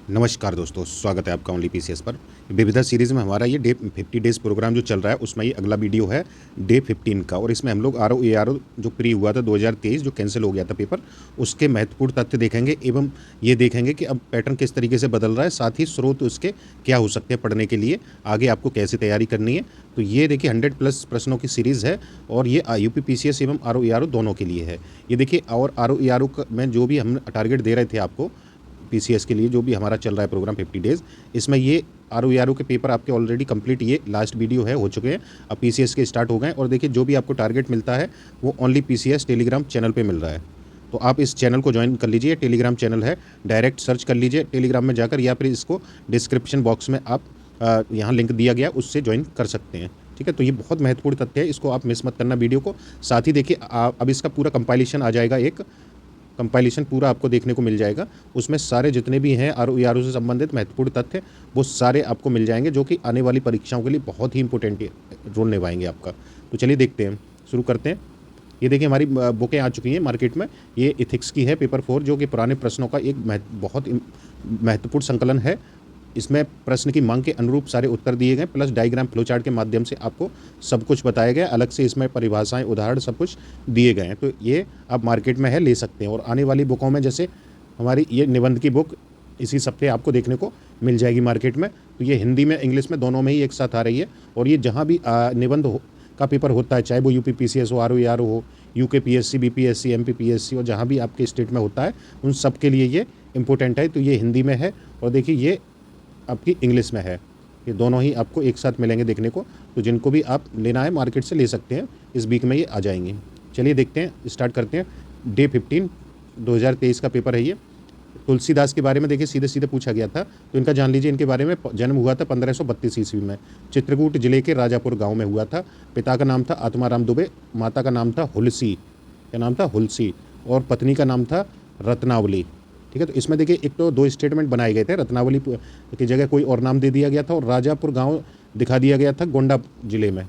नमस्कार दोस्तों, स्वागत है आपका ओनली पीसीएस पर। विविधा सीरीज़ में हमारा ये डे 50 डेज़ प्रोग्राम जो चल रहा है, उसमें ये अगला वीडियो है डे 15 का। और इसमें हम लोग आरओ एआरओ जो प्री हुआ था 2023 जो कैंसिल हो गया था पेपर, उसके महत्वपूर्ण तथ्य देखेंगे एवं ये देखेंगे कि अब पैटर्न किस तरीके से बदल रहा है, साथ ही स्रोत उसके क्या हो सकते हैं पढ़ने के लिए, आगे आपको कैसे तैयारी करनी है। तो ये देखिए 100+ प्रश्नों की सीरीज़ है और ये यूपी पीसीएस एवं आरओ एआरओ दोनों के लिए है। ये देखिए, और आरओ एआरओ में जो भी हम टारगेट दे रहे थे आपको पीसीएस के लिए, जो भी हमारा चल रहा है प्रोग्राम 50 डेज़, इसमें ये आरओ एआरओ के पेपर आपके ऑलरेडी कंप्लीट, ये लास्ट वीडियो है, हो चुके हैं। अब पीसीएस के स्टार्ट हो गए और देखिए जो भी आपको टारगेट मिलता है वो ओनली पीसीएस टेलीग्राम चैनल पे मिल रहा है। तो आप इस चैनल को ज्वाइन कर लीजिए, टेलीग्राम चैनल है, डायरेक्ट सर्च कर लीजिए टेलीग्राम में जाकर, या फिर इसको डिस्क्रिप्शन बॉक्स में आप यहाँ लिंक दिया गया उससे ज्वाइन कर सकते हैं। ठीक है, तो ये बहुत महत्वपूर्ण तथ्य है, इसको आप मिस मत करना वीडियो को। साथ ही देखिए अब इसका पूरा कंपाइलेशन आ जाएगा, एक कंपाइलेशन पूरा आपको देखने को मिल जाएगा। उसमें सारे जितने भी हैं आरओ एआरओ से संबंधित महत्वपूर्ण तथ्य, वो सारे आपको मिल जाएंगे, जो कि आने वाली परीक्षाओं के लिए बहुत ही इंपॉर्टेंट रोल निभाएंगे आपका। तो चलिए देखते हैं, शुरू करते हैं। ये देखिए हमारी बुकें आ चुकी हैं मार्केट में। ये इथिक्स की है, पेपर 4, जो कि पुराने प्रश्नों का एक बहुत महत्वपूर्ण संकलन है। इसमें प्रश्न की मांग के अनुरूप सारे उत्तर दिए गए, प्लस डायग्राम फ्लो चार्ट के माध्यम से आपको सब कुछ बताया गया, अलग से इसमें परिभाषाएं, उदाहरण सब कुछ दिए गए हैं। तो ये आप मार्केट में है, ले सकते हैं। और आने वाली बुकों में जैसे हमारी ये निबंध की बुक इसी सप्ताह आपको देखने को मिल जाएगी मार्केट में। तो ये हिंदी में इंग्लिश में दोनों में ही एक साथ आ रही है। और ये जहाँ भी निबंध का पेपर होता है, चाहे वो यूपी पीसीएस हो, आरओ एआरओ हो, UK PSC, BPSC, MP PSC, और जहाँ भी आपके स्टेट में होता है, उन सब के लिए ये इंपॉर्टेंट है। तो ये हिंदी में है और देखिए ये आपकी इंग्लिश में है। ये दोनों ही आपको एक साथ मिलेंगे देखने को। तो जिनको भी आप लेना है मार्केट से ले सकते हैं, इस वीक में ये आ जाएंगे। चलिए देखते हैं, स्टार्ट करते हैं। डे 15 2023 का पेपर है ये। तुलसीदास के बारे में देखिए सीधे सीधे पूछा गया था, तो इनका जान लीजिए। इनके बारे में जन्म हुआ था 1532 ईस्वी में, चित्रकूट जिले के राजापुर गांव में हुआ था। पिता का नाम था आत्माराम दुबे, माता का नाम था हुलसी, क्या नाम था, हुलसी, और पत्नी का नाम था रत्नावली। ठीक है, तो इसमें देखिए एक तो दो स्टेटमेंट बनाए गए थे, रत्नावली की जगह कोई और नाम दे दिया गया था, और राजापुर गांव दिखा दिया गया था गोंडा जिले में,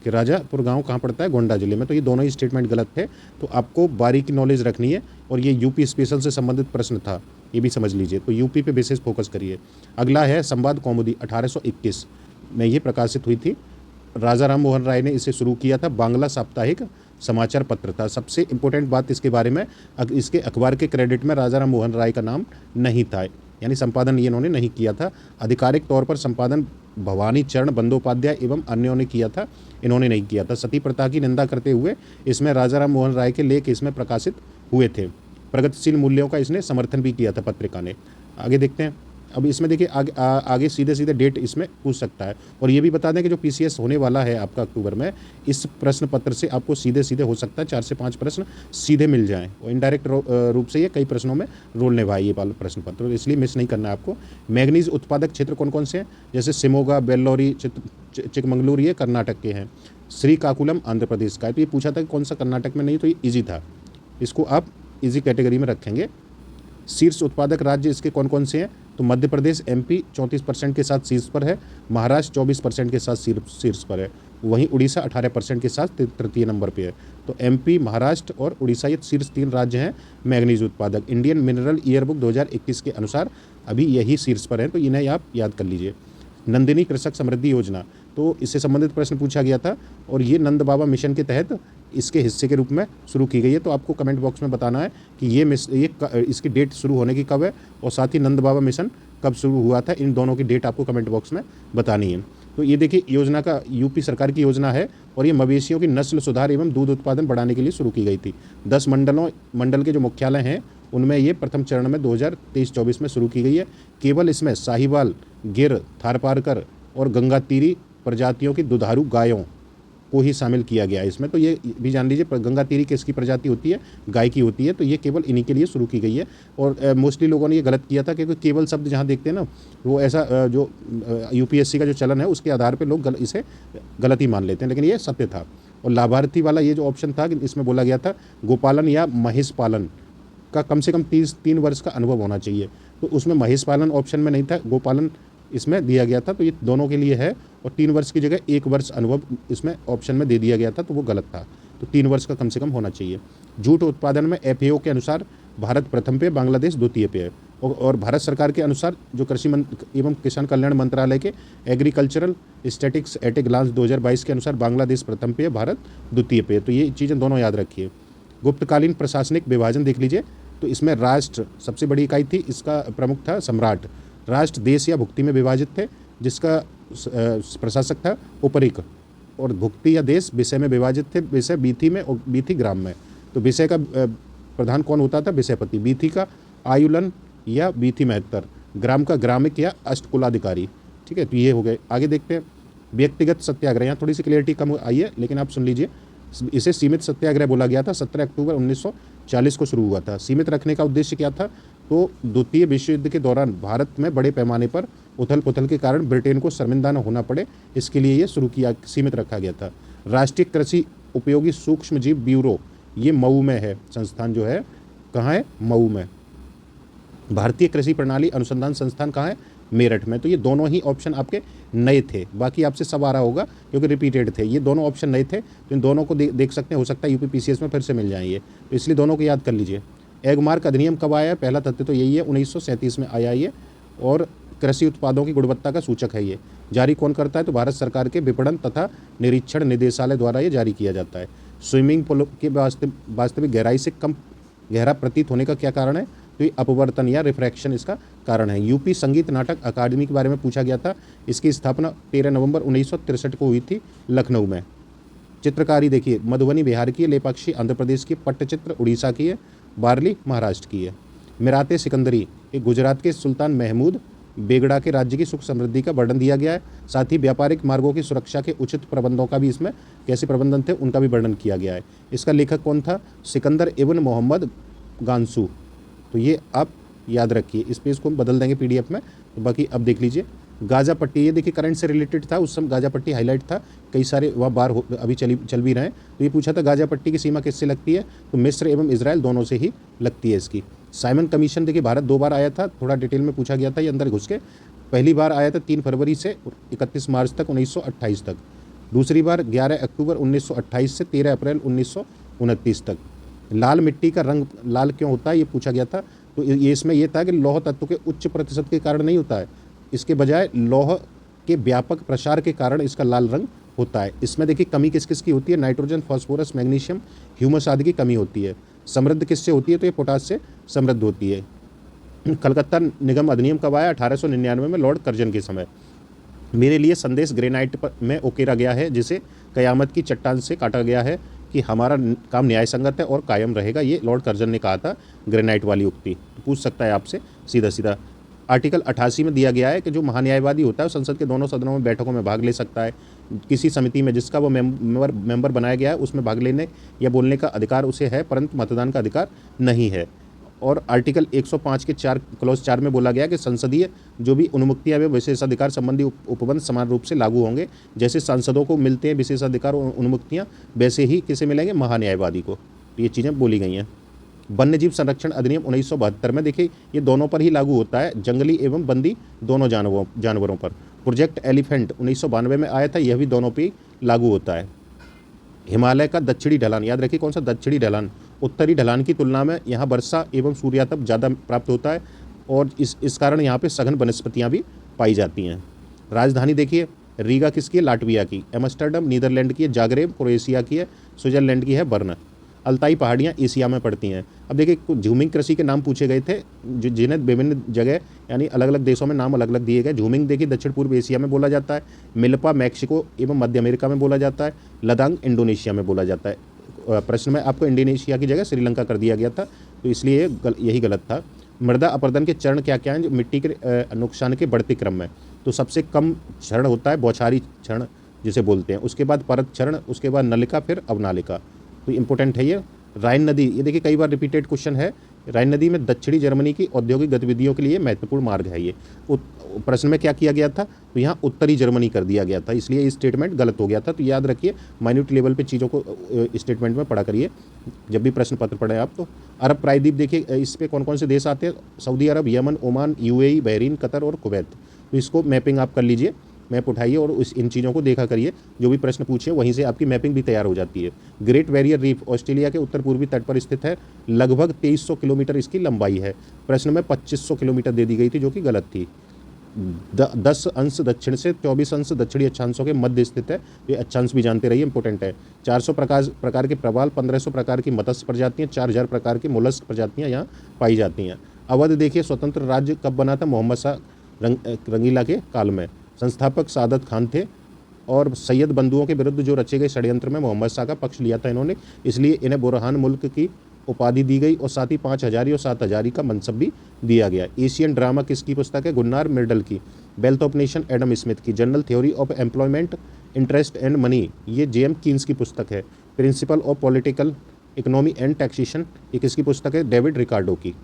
कि राजापुर गांव कहाँ पड़ता है, गोंडा जिले में। तो ये दोनों ही स्टेटमेंट गलत थे। तो आपको बारीकी नॉलेज रखनी है, और ये यूपी स्पेशल से संबंधित प्रश्न था, ये भी समझ लीजिए। तो यूपी पे बेसिस फोकस करिए। अगला है संवाद कौमुदी, 1821 में ये प्रकाशित हुई थी। राजा राम मोहन राय ने इसे शुरू किया था, बांग्ला साप्ताहिक समाचार पत्र था। सबसे इम्पोर्टेंट बात इसके बारे में, इसके अखबार के क्रेडिट में राजा राम मोहन राय का नाम नहीं था, यानी संपादन ये इन्होंने नहीं किया था। आधिकारिक तौर पर संपादन भवानी चरण बंदोपाध्याय एवं अन्यों ने किया था, इन्होंने नहीं किया था। सती प्रथा की निंदा करते हुए इसमें राजा राम मोहन राय के लेख इसमें प्रकाशित हुए थे। प्रगतिशील मूल्यों का इसने समर्थन भी किया था पत्रिका ने। आगे देखते हैं। अब इसमें देखिए आगे सीधे सीधे डेट इसमें पूछ सकता है। और ये भी बता दें कि जो पीसीएस होने वाला है आपका अक्टूबर में, इस प्रश्न पत्र से आपको सीधे सीधे हो सकता है 4 से 5 प्रश्न सीधे मिल जाएं, और इनडायरेक्ट रूप से ये कई प्रश्नों में रोल निभाए ये वाला प्रश्न पत्र, तो इसलिए मिस नहीं करना है आपको। मैग्नीज उत्पादक क्षेत्र कौन कौन से हैं, जैसे सिमोगा, बेल्लोरी, चिकमंगलूर, ये कर्नाटक के हैं। श्रीकाकुलम आंध्र प्रदेश का है। तो ये पूछा था कि कौन सा कर्नाटक में, नहीं, तो ये ईजी था, इसको आप ईजी कैटेगरी में रखेंगे। शीर्ष उत्पादक राज्य इसके कौन कौन से हैं, तो मध्य प्रदेश, एमपी 34% के साथ शीर्ष पर है, महाराष्ट्र 24% के साथ शीर्ष पर है, वहीं उड़ीसा 18% के साथ तृतीय नंबर पे है। तो एमपी, महाराष्ट्र और उड़ीसा ये शीर्ष 3 राज्य हैं मैग्नीज उत्पादक। इंडियन मिनरल ईयरबुक 2021 के अनुसार अभी यही शीर्ष पर हैं, तो इन्हें आप याद कर लीजिए। नंदिनी कृषक समृद्धि योजना, तो इससे संबंधित प्रश्न पूछा गया था, और ये नंद बाबा मिशन के तहत इसके हिस्से के रूप में शुरू की गई है। तो आपको कमेंट बॉक्स में बताना है कि इसकी डेट शुरू होने की कब है, और साथ ही नंद बाबा मिशन कब शुरू हुआ था, इन दोनों की डेट आपको कमेंट बॉक्स में बतानी है। तो ये देखिए योजना का यूपी सरकार की योजना है, और ये मवेशियों की नस्ल सुधार एवं दूध उत्पादन बढ़ाने के लिए शुरू की गई थी। 10 मंडल के जो मुख्यालय हैं उनमें ये प्रथम चरण में 2023-24 में शुरू की गई है। केवल इसमें साहिवाल, गिर, थारपारकर और गंगातीरी प्रजातियों की दुधारू गायों को ही शामिल किया गया है इसमें। तो ये भी जान लीजिए, गंगातीरी किसकी प्रजाति होती है, गाय की होती है। तो ये केवल इन्हीं के लिए शुरू की गई है। और मोस्टली लोगों ने ये गलत किया था, क्योंकि केवल शब्द जहाँ देखते हैं ना, वो ऐसा जो यूपीएससी का जो चलन है उसके आधार पर लोग इसे गलत ही मान लेते हैं, लेकिन ये सत्य था। और लाभार्थी वाला ये जो ऑप्शन था, इसमें बोला गया था गोपालन या महिष पालन का कम से कम 3 वर्ष का अनुभव होना चाहिए। तो उसमें महिष पालन ऑप्शन में नहीं था, गोपालन इसमें दिया गया था। तो ये दोनों के लिए है, और 3 वर्ष की जगह 1 वर्ष अनुभव इसमें ऑप्शन में दे दिया गया था, तो वो गलत था। तो 3 वर्ष का कम से कम होना चाहिए। जूट उत्पादन में एफएओ के अनुसार भारत प्रथम पे, बांग्लादेश द्वितीय पे है। और भारत सरकार के अनुसार जो कृषि एवं किसान कल्याण मंत्रालय के agricultural statics at a glance 2022 के अनुसार बांग्लादेश प्रथम पे है, भारत द्वितीय पे है। तो ये चीज़ें दोनों याद रखिए। गुप्तकालीन प्रशासनिक विभाजन देख लीजिए, तो इसमें राष्ट्र सबसे बड़ी इकाई थी, इसका प्रमुख था सम्राट। राष्ट्र देश या भुक्ति में विभाजित थे, जिसका प्रशासक था उपरिक, और भुक्ति या देश विषय में विभाजित थे, विषय बीथी में और बीथी ग्राम में। तो विषय का प्रधान कौन होता था? विषयपति। बीथी का आयुलन या बीथी महत्तर, ग्राम का ग्रामिक या अष्टकुलाधिकारी। ठीक है, तो ये हो गए। आगे देखते हैं व्यक्तिगत सत्याग्रह। यहाँ थोड़ी सी क्लियरिटी कम आई है, लेकिन आप सुन लीजिए। इसे सीमित सत्याग्रह बोला गया था। 17 अक्टूबर 1940 को शुरू हुआ था। सीमित रखने का उद्देश्य क्या था? तो द्वितीय विश्व युद्ध के दौरान भारत में बड़े पैमाने पर उथल पुथल के कारण ब्रिटेन को शर्मिंदा न होना पड़े, इसके लिए ये शुरू किया, सीमित रखा गया था। राष्ट्रीय कृषि उपयोगी सूक्ष्म जीव ब्यूरो, ये मऊ में है संस्थान, जो है कहाँ है? मऊ में। भारतीय कृषि प्रणाली अनुसंधान संस्थान कहाँ है? मेरठ में। तो ये दोनों ही ऑप्शन आपके नए थे, बाकी आपसे सब आ रहा होगा क्योंकि रिपीटेड थे। ये दोनों ऑप्शन नए थे, तो इन दोनों को देख सकते हैं, हो सकता है यूपीपीसीएस में फिर से मिल जाएंगे, तो इसलिए दोनों को याद कर लीजिए। एगमार्क अधिनियम कब आया है? पहला तथ्य तो यही है, 1937 में आया ये, और कृषि उत्पादों की गुणवत्ता का सूचक है ये। जारी कौन करता है? तो भारत सरकार के विपणन तथा निरीक्षण निदेशालय द्वारा ये जारी किया जाता है। स्विमिंग पूल के वास्तविक गहराई से कम गहरा प्रतीत होने का क्या कारण है? तो ये अपवर्तन या रिफ्रैक्शन इसका कारण है। यूपी संगीत नाटक अकादमी के बारे में पूछा गया था। इसकी स्थापना 13 नवंबर 1963 को हुई थी लखनऊ में। चित्रकारी देखिए, मधुबनी बिहार की है, लेपाक्षी आंध्र प्रदेश की, पट्टचित्र उड़ीसा की है, बार्ली महाराष्ट्र की है। मिराते सिकंदरी, ये गुजरात के सुल्तान महमूद बेगड़ा के राज्य की सुख समृद्धि का वर्णन दिया गया है। साथ ही व्यापारिक मार्गों की सुरक्षा के उचित प्रबंधों का भी इसमें कैसे प्रबंधन थे उनका भी वर्णन किया गया है। इसका लेखक कौन था? सिकंदर इब्न मोहम्मद गानसू। तो ये आप याद रखिए। इस पेज को हम बदल देंगे पीडीएफ में, तो बाकी अब देख लीजिए। गाज़ा पट्टी, ये देखिए करंट से रिलेटेड था, उस समय गाज़ा पट्टी हाईलाइट था, कई सारे वह बार अभी चल भी रहे हैं। तो ये पूछा था गाज़ा पट्टी की सीमा किससे लगती है? तो मिस्र एवं इजराइल दोनों से ही लगती है इसकी। साइमन कमीशन देखिए भारत 2 बार आया था, थोड़ा डिटेल में पूछा गया था ये अंदर घुस के। पहली बार आया था 3 फरवरी से 31 मार्च तक 1928 तक। दूसरी बार 11 अक्टूबर 1928 से 13 अप्रैल 1929 तक। लाल मिट्टी का रंग लाल क्यों होता है ये पूछा गया था। तो ये इसमें यह था कि लौह तत्व के उच्च प्रतिशत के कारण नहीं होता है, इसके बजाय लौह के व्यापक प्रसार के कारण इसका लाल रंग होता है। इसमें देखिए कमी किस किस की होती है? नाइट्रोजन, फास्फोरस, मैग्नीशियम, ह्यूमस आदि की कमी होती है। समृद्ध किससे होती है? तो ये पोटास से समृद्ध होती है। कलकत्ता निगम अधिनियम कब आया? 1899 में लॉर्ड कर्जन के समय। मेरे लिए संदेश ग्रेनाइट में उकेरा गया है, जिसे कयामत की चट्टान से काटा गया है कि हमारा काम न्याय संगत है और कायम रहेगा। ये लॉर्ड कर्जन ने कहा था, ग्रेनाइट वाली उक्ति। तो पूछ सकता है आपसे सीधा सीधा। आर्टिकल 88 में दिया गया है कि जो महान्यायवादी होता है वो संसद के दोनों सदनों में बैठकों में भाग ले सकता है। किसी समिति में जिसका वो मेंबर बनाया गया है उसमें भाग लेने या बोलने का अधिकार उसे है, परंतु मतदान का अधिकार नहीं है। और आर्टिकल 105 के 4 क्लॉज 4 में बोला गया कि संसदीय जो भी उन्मुक्तियां वे विशेषाधिकार संबंधी उपबंध समान रूप से लागू होंगे। जैसे सांसदों को मिलते हैं विशेषाधिकार और उन्मुक्तियां, वैसे ही किसे मिलेंगे? महान्यायवादी को। तो ये चीज़ें बोली गई हैं। वन्यजीव संरक्षण अधिनियम 1972 में देखिए ये दोनों पर ही लागू होता है, जंगली एवं बंदी दोनों जानवरों पर। प्रोजेक्ट एलिफेंट 1992 में आया था, यह भी दोनों पर लागू होता है। हिमालय का दक्षिणी ढलान, याद रखिए कौन सा? दक्षिणी ढलान। उत्तरी ढलान की तुलना में यहाँ वर्षा एवं सूर्यातप ज़्यादा प्राप्त होता है और इस कारण यहाँ पे सघन वनस्पतियाँ भी पाई जाती हैं। राजधानी देखिए, रीगा किसकी है? लाटविया की। एम्स्टर्डम नीदरलैंड की है। जागरेब क्रोएशिया की है। स्विट्जरलैंड की है बर्न। अल्ताई पहाड़ियाँ एशिया में पड़ती हैं। अब देखिए कुछ झूमिंग कृषि के नाम पूछे गए थे, जिन्हें विभिन्न जगह यानी अलग अलग देशों में नाम अलग अलग दिए गए। झूमिंग देखिए दक्षिण पूर्व एशिया में बोला जाता है। मिल्पा मैक्सिको एवं मध्य अमेरिका में बोला जाता है। लदांग इंडोनेशिया में बोला जाता है। प्रश्न में आपको इंडोनेशिया की जगह श्रीलंका कर दिया गया था, तो इसलिए यही गलत था। मृदा अपरदन के चरण क्या क्या हैं जो मिट्टी के नुकसान के बढ़ते क्रम में? तो सबसे कम क्षरण होता है बौछारी क्षरण जिसे बोलते हैं, उसके बाद परत क्षरण, उसके बाद नलिका, फिर अवनालिका। तो इंपॉर्टेंट है ये। राइन नदी, ये देखिए कई बार रिपीटेड क्वेश्चन है। राइन नदी में दक्षिणी जर्मनी की औद्योगिक गतिविधियों के लिए महत्वपूर्ण मार्ग है ये। प्रश्न में क्या किया गया था? तो यहाँ उत्तरी जर्मनी कर दिया गया था, इसलिए ये स्टेटमेंट गलत हो गया था। तो याद रखिए, माइन्यूट लेवल पे चीज़ों को स्टेटमेंट में पढ़ा करिए जब भी प्रश्न पत्र पढ़ें आप। तो अरब प्रायद्वीप देखिए, इस पर कौन कौन से देश आते हैं? Saudi Arab, Yemen, Oman, UAE, Bahrain, Qatar और कुवैत। तो इसको मैपिंग आप कर लीजिए। मैप उठाइए और इन चीज़ों को देखा करिए, जो भी प्रश्न पूछिए वहीं से आपकी मैपिंग भी तैयार हो जाती है। ग्रेट बैरियर रीफ ऑस्ट्रेलिया के उत्तर पूर्वी तट पर स्थित है, लगभग 2300 किलोमीटर इसकी लंबाई है। प्रश्न में 2500 किलोमीटर दे दी गई थी जो कि गलत थी। 10 अंश दक्षिण से 24 अंश दक्षिणी अक्षांशों के मध्य स्थित है। ये अक्षांश भी जानते रहिए, इंपॉर्टेंट है। 400 प्रकार के प्रवाल, 1500 प्रकार की मत्स्य प्रजातियाँ, 4000 प्रकार की मोलस्क प्रजातियाँ यहाँ पाई जाती हैं। अवध देखिए स्वतंत्र राज्य कब बना था? मोहम्मद शाह रंगीला के काल में। संस्थापक सादत खान थे और सैयद बंधुओं के विरुद्ध जो रचे गए षड्यंत्र में मोहम्मद शाह का पक्ष लिया था इन्होंने, इसलिए इन्हें बुरहान मुल्क की उपाधि दी गई और साथ ही 5 हजारी और 7 हजारी का मनसब भी दिया गया। एशियन ड्रामा किसकी पुस्तक है? गुन्नार मिर्डल की। Wealth of nation Adam Smith की। General theory of employment, interest and money, ये जेएम कीन्स की पुस्तक है। Principle of political economy and taxation, ये किसकी पुस्तक है? डेविड रिकार्डो की।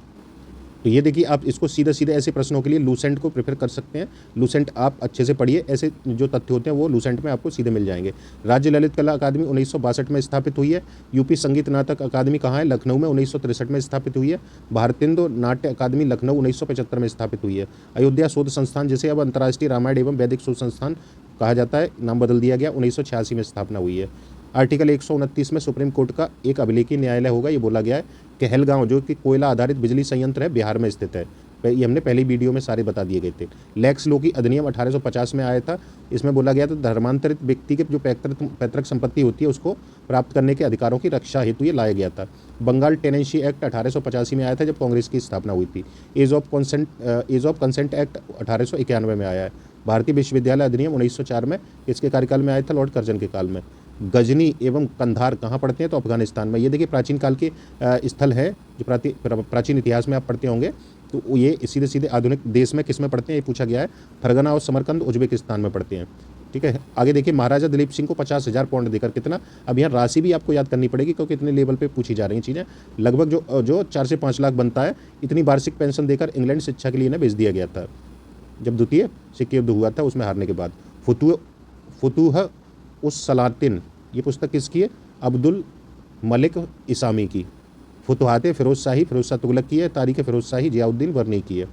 तो ये देखिए, आप इसको सीधे सीधे ऐसे प्रश्नों के लिए लूसेंट को प्रेफर कर सकते हैं। लूसेंट आप अच्छे से पढ़िए, ऐसे जो तथ्य होते हैं वो लूसेंट में आपको सीधे मिल जाएंगे। राज्य ललित कला अकादमी 1962 में स्थापित हुई है। यूपी संगीत नाटक अकादमी कहाँ है? लखनऊ में 1963 में स्थापित हुई है। भारतेंदु नाट्य अकादमी लखनऊ 1975 में स्थापित हुई है। अयोध्या शोध संस्थान, जिसे अब अंतर्राष्ट्रीय रामायण एवं वैदिक शोध संस्थान कहा जाता है, नाम बदल दिया गया, 1986 में स्थापना हुई है। आर्टिकल 129 में सुप्रीम कोर्ट का एक अभिलेखीय न्यायालय होगा, ये बोला गया है। कहलगांव जो कि कोयला आधारित बिजली संयंत्र है, बिहार में स्थित है। ये हमने पहली वीडियो में सारे बता दिए गए थे। लैक्स लो की अधिनियम 1850 में आया था। इसमें बोला गया था धर्मांतरित व्यक्ति के जो पैतृक संपत्ति होती है उसको प्राप्त करने के अधिकारों की रक्षा हेतु ये लाया गया था। बंगाल टेनेंसी एक्ट 1885 में आया था जब कांग्रेस की स्थापना हुई थी। एज ऑफ कंसेंट एक्ट 1891 में आया है। भारतीय विश्वविद्यालय अधिनियम 1904 में इसके कार्यकाल में आया था, लॉर्ड कर्जन के काल में। गजनी एवं कंधार कहाँ पड़ते हैं? तो अफगानिस्तान में। ये देखिए प्राचीन काल के स्थल है जो प्राचीन इतिहास में आप पढ़ते होंगे। तो ये सीधे सीधे आधुनिक देश में किस में पढ़ते हैं ये पूछा गया है। फरगना और समरकंद उज्बेकिस्तान में पढ़ते हैं। ठीक है, आगे देखिए, महाराजा दिलीप सिंह को 50,000 पाउंड देकर कितना, अब यहाँ राशि भी आपको याद करनी पड़ेगी क्योंकि इतने लेवल पे पूछी जा रही हैं चीज़ें। लगभग जो 4 से 5 लाख बनता है, इतनी वार्षिक पेंशन देकर इंग्लैंड शिक्षा के लिए इन्हें भेज दिया गया था जब द्वितीय सिख युद्ध हुआ था, उसमें हारने के बाद। फुतूह उस सलातिन, ये पुस्तक किसकी है? अब्दुल मलिक इसामी की। फुतुहात फिरोज शाह तुगलक की है। तारीख फिरोज शाही जियाउद्दीन वर्नी की है।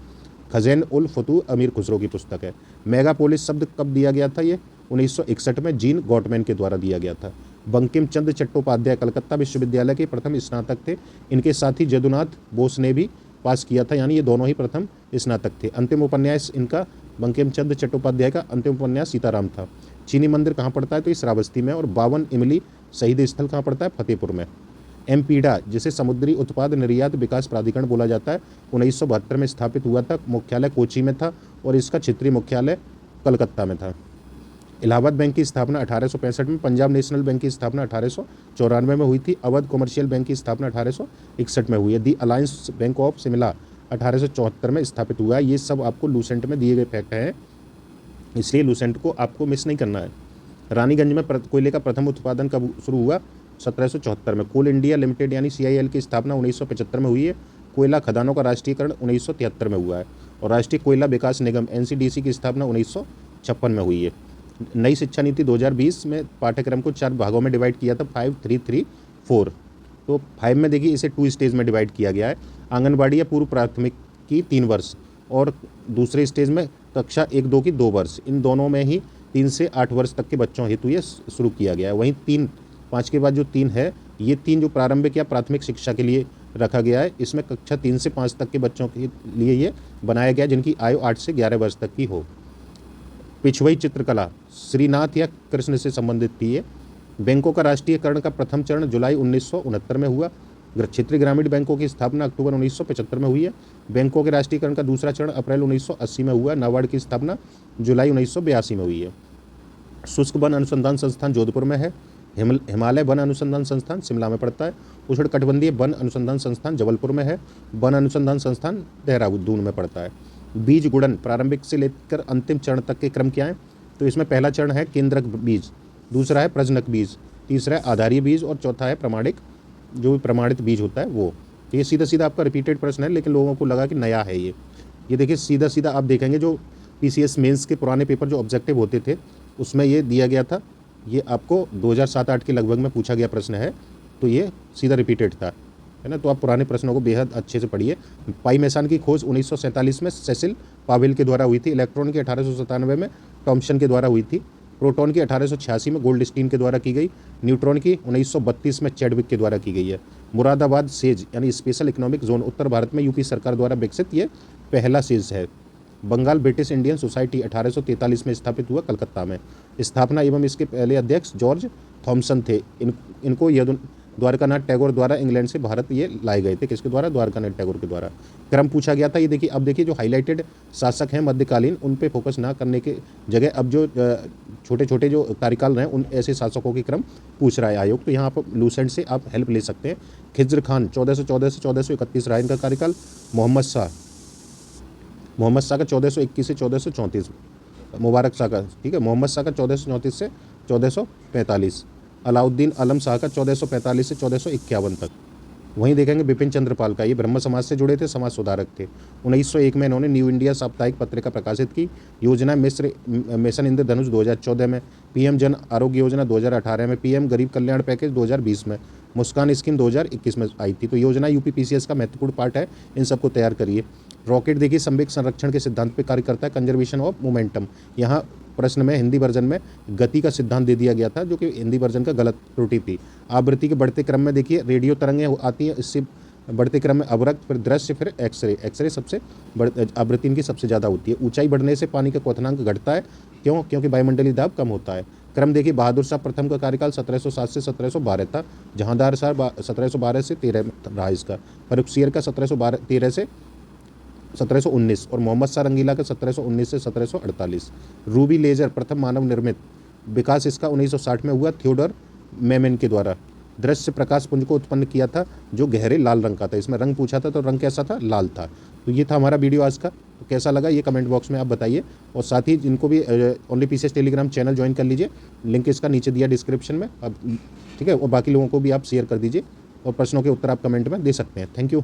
खजैन उल फतूह अमीर खुसरो की पुस्तक है। मेगापोलिस शब्द कब दिया गया था? ये 1961 में जीन गॉटमैन के द्वारा दिया गया था। बंकिम चंद्र चट्टोपाध्याय कलकत्ता विश्वविद्यालय के प्रथम स्नातक थे। इनके साथी जदुनाथ बोस ने भी पास किया था, यानी ये दोनों ही प्रथम स्नातक थे। अंतिम उपन्यास इनका, बंकिम चंद्र चट्टोपाध्याय का अंतिम उपन्यास सीताराम था। चीनी मंदिर कहाँ पड़ता है? तो ये श्रावस्ती में। और 52 इमली शहीद स्थल कहाँ पड़ता है? फतेहपुर में। एमपीडा, जिसे समुद्री उत्पाद निर्यात विकास प्राधिकरण बोला जाता है, 1972 में स्थापित हुआ था। मुख्यालय कोची में था और इसका क्षेत्रीय मुख्यालय कलकत्ता में था। इलाहाबाद बैंक की स्थापना 1865 में। पंजाब नेशनल बैंक की स्थापना 1894 में हुई थी। अवध कॉमर्शियल बैंक की स्थापना 1861 में हुई है। दी अलायंस बैंक ऑफ शिमला 1874 में स्थापित हुआ है। ये सब आपको लूसेंट में दिए गए फैक्ट हैं, इसलिए लूसेंट को आपको मिस नहीं करना है। रानीगंज में कोयले का प्रथम उत्पादन कब शुरू हुआ? 1774 में। कोल इंडिया लिमिटेड यानी CIL की स्थापना 1975 में हुई है। कोयला खदानों का राष्ट्रीयकरण 1973 में हुआ है। और राष्ट्रीय कोयला विकास निगम NCDC की स्थापना 1956 में हुई है। नई शिक्षा नीति 2020 में पाठ्यक्रम को 4 भागों में डिवाइड किया था, 5, 3, 3, 4। तो 5 में देखिए इसे 2 स्टेज में डिवाइड किया गया है। आंगनबाड़ी या पूर्व प्राथमिक की 3 वर्ष और दूसरे स्टेज में कक्षा 1-2 की 2 वर्ष। इन दोनों में ही 3 से 8 वर्ष तक के बच्चों हेतु ये शुरू किया गया है। वहीं 3-5 के बाद जो 3 है, ये 3 जो प्रारंभिक या प्राथमिक शिक्षा के लिए रखा गया है, इसमें कक्षा 3 से 5 तक के बच्चों के लिए ये बनाया गया जिनकी आयु 8 से 11 वर्ष तक की हो। पिछवई चित्रकला श्रीनाथ या कृष्ण से संबंधित थी। ये बैंकों का राष्ट्रीयकरण का प्रथम चरण जुलाई 1969 में हुआ। क्षेत्रीय ग्रामीण बैंकों की स्थापना अक्टूबर 1975 में हुई है। बैंकों के राष्ट्रीयकरण का दूसरा चरण अप्रैल 1980 में हुआ। नाबार्ड की स्थापना जुलाई 1982 में हुई है। शुष्क वन अनुसंधान संस्थान जोधपुर में है। हिमालय वन अनुसंधान संस्थान शिमला में पड़ता है। उष्णकटिबंधीय वन अनुसंधान संस्थान जबलपुर में है। वन अनुसंधान संस्थान देहरादून में पड़ता है। बीज गुणन प्रारंभिक से लेकर अंतिम चरण तक के क्रम क्या है? तो इसमें पहला चरण है केंद्रक बीज, दूसरा है प्रजनक बीज, तीसरा है आधारीय बीज और चौथा है प्रमाणिक, जो भी प्रमाणित बीज होता है वो। तो ये सीधा सीधा आपका रिपीटेड प्रश्न है, लेकिन लोगों को लगा कि नया है ये देखिए सीधा सीधा आप देखेंगे जो PCS मेंस के पुराने पेपर जो ऑब्जेक्टिव होते थे उसमें ये दिया गया था। ये आपको 2007-8 के लगभग में पूछा गया प्रश्न है, तो ये सीधा रिपीटेड था, है ना। तो आप पुराने प्रश्नों को बेहद अच्छे से पढ़िए। पाई मेसान की खोज 1947 में सेसिल पावेल के द्वारा हुई थी। इलेक्ट्रॉन की 1897 में टॉम्सन के द्वारा हुई थी। प्रोटॉन की 1886 में गोल्डस्टीन के द्वारा की गई। न्यूट्रॉन की 1932 में चैडविक के द्वारा की गई है। मुरादाबाद सेज यानी स्पेशल इकोनॉमिक जोन उत्तर भारत में यूपी सरकार द्वारा विकसित ये पहला सेज है। बंगाल ब्रिटिश इंडियन सोसाइटी 1843 में स्थापित हुआ कलकत्ता में। स्थापना एवं इसके पहले अध्यक्ष जॉर्ज थॉमसन थे। इनको यह द्वारकानाथ टैगोर द्वारा इंग्लैंड से भारत ये लाए गए थे। किसके द्वारा? द्वारकानाथ टैगोर के द्वारा। क्रम पूछा गया था। ये देखिए, अब देखिए जो हाईलाइटेड शासक हैं मध्यकालीन, उन पे फोकस ना करने के जगह अब जो छोटे छोटे जो कार्यकाल रहे उन ऐसे शासकों के क्रम पूछ रहा है आयोग। तो यहाँ पर लूसेंट से आप हेल्प ले सकते हैं। खिज्र खान 1414 से 1431 रहा इनका कार्यकाल। मोहम्मद शाह का 1421 से 1434। मुबारक शाह का, ठीक है, मोहम्मद शाह का 1434 से 1445। अलाउद्दीन आलम शाह का 1445 से 1451 तक। वहीं देखेंगे बिपिन चंद्र पाल का, ये ब्रह्म समाज से जुड़े थे, समाज सुधारक थे। 1901 में इन्होंने न्यू इंडिया साप्ताहिक पत्रिका प्रकाशित की। योजना मिशन इंद्रधनुष 2014 में, पीएम जन आरोग्य योजना 2018 में, पीएम गरीब कल्याण पैकेज 2020 में, मुस्कान स्कीम 2021 में आई थी। तो योजना यूपी पीसीएस का महत्वपूर्ण पार्ट है, इन सबको तैयार करिए। रॉकेट देखिए संवेग संरक्षण के सिद्धांत पे कार्य करता है, कंजर्वेशन ऑफ मोमेंटम। यहाँ प्रश्न में हिंदी वर्जन में गति का सिद्धांत दे दिया गया था, जो कि हिंदी वर्जन का गलत त्रुटि थी। आवृत्ति के बढ़ते क्रम में देखिए रेडियो तरंगें आती हैं, इससे बढ़ते क्रम में अवरक्त, फिर दृश्य, फिर एक्सरे। एक्सरे सबसे आवृत्ति इनकी सबसे ज़्यादा होती है। ऊंचाई बढ़ने से पानी का क्वथनांक घटता है, क्यों? क्योंकि वायुमंडलीय दाब कम होता है। क्रम देखिए, बहादुर शाह प्रथम का कार्यकाल 1707 से 1712 था। जहांदार शाह 1712 से 13 रहा इसका। फर्रुख सियर का 1713 से 1719 और मोहम्मद शाह रंगीला का 1719 से 1748। रूबी लेजर प्रथम मानव निर्मित, विकास इसका 1960 में हुआ थियोडर मेमेन के द्वारा। दृश्य प्रकाश पुंज को उत्पन्न किया था जो गहरे लाल रंग का था। इसमें रंग पूछा था तो रंग कैसा था? लाल था। तो ये था हमारा वीडियो आज का। तो कैसा लगा ये कमेंट बॉक्स में आप बताइए, और साथ ही जिनको भी only PCS Telegram channel join कर लीजिए, लिंक इसका नीचे दिया डिस्क्रिप्शन में। अब ठीक है, और बाकी लोगों को भी आप शेयर कर दीजिए, और प्रश्नों के उत्तर आप कमेंट में दे सकते हैं। Thank you.